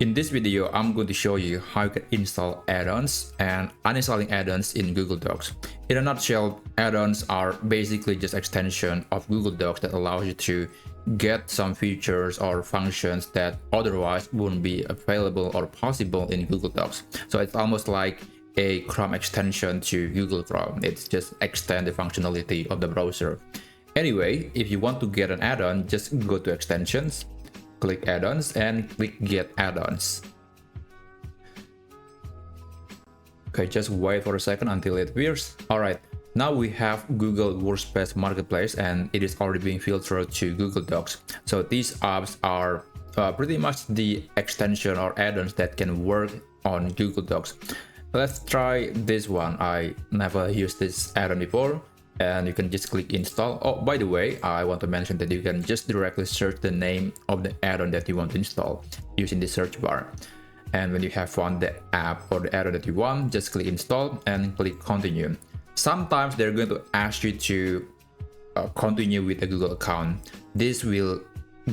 In this video, I'm going to show you how you can install add-ons and uninstalling add-ons in Google Docs. In a nutshell, add-ons are basically just extension of Google Docs that allows you to get some features or functions that otherwise wouldn't be available or possible in Google Docs. So it's almost like a Chrome extension to Google Chrome. It's just extend the functionality of the browser. Anyway, if you want to get an add-on, just go to extensions, click add-ons and click get add-ons. Okay, just wait for a second until it appears. All right, now we have Google Workspace Marketplace and it is already being filtered to Google Docs. So these apps are pretty much the extension or add-ons that can work on Google Docs. Let's try this one. I never used this add-on before. And you can just click install. Oh, by the way, I want to mention that you can just directly search the name of the add-on that you want to install using the search bar. And when you have found the app or the add-on that you want, just click install and click continue. Sometimes they're going to ask you to continue with a Google account. This will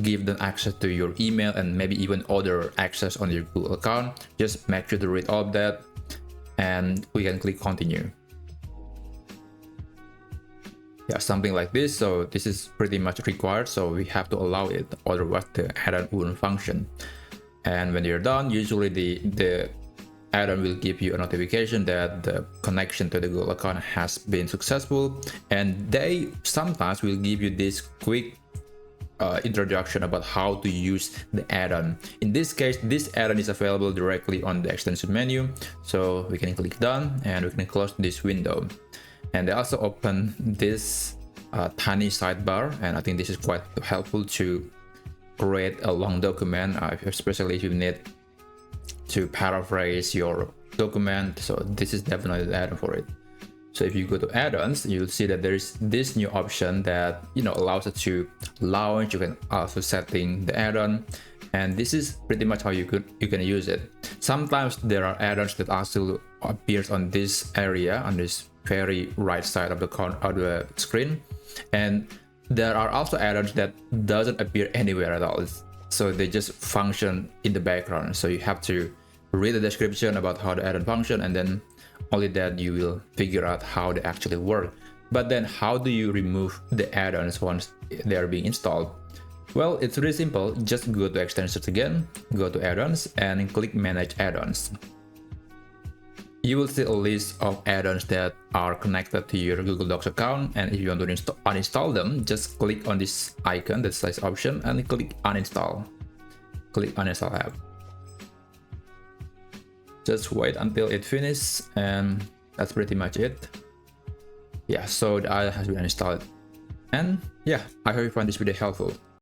give them access to your email and maybe even other access on your Google account. Just make sure to read all of that and we can click continue. Yeah, something like this. So this is pretty much required, so we have to allow it, otherwise the add-on wouldn't function. And when you're done, usually the add-on will give you a notification that the connection to the Google account has been successful, and they sometimes will give you this quick introduction about how to use the add-on. In this case, this add-on is available directly on the extension menu, so we can click done and we can close this window. And they also open this tiny sidebar, and I think this is quite helpful to create a long document, especially if you need to paraphrase your document. So this is definitely the add-on for it. So if you go to add-ons, you'll see that there is this new option that allows us to launch. You can also setting the add-on, and this is pretty much how you can use it. Sometimes there are add-ons that also appears on this area, on this very right side of the screen, and there are also add-ons that doesn't appear anywhere at all. So they just function in the background. So you have to read the description about how the add-on function, and then only that you will figure out how they actually work. But then how do you remove the add-ons once they are being installed? Well, it's really simple. Just go to extensions again, go to add-ons and click manage add-ons. You will see a list of add-ons that are connected to your Google Docs account, and if you want to uninstall them, just click on this icon, the size option, and click uninstall. Click uninstall app. Just wait until it finishes, and that's pretty much it. Yeah, so the add has been installed. And yeah, I hope you find this video helpful.